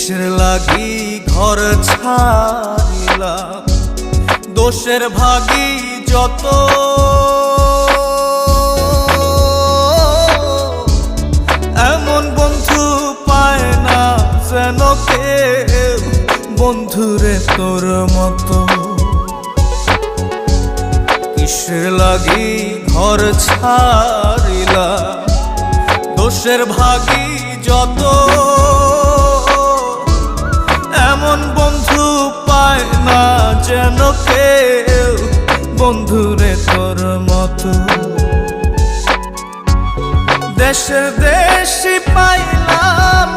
কিসের লাগি ঘর ছাড়িলাম, দোষের ভাগী যত, এমন বন্ধু পায় না যেন কেউ, বন্ধুরে তোর মতো। কিসের লাগি ঘর ছাড়িলাম, দোষের ভাগী যত, এমন বন্ধু পায় না যেন কেউ, বন্ধুরে তোর মতো। দেশে দেশে পাইলাম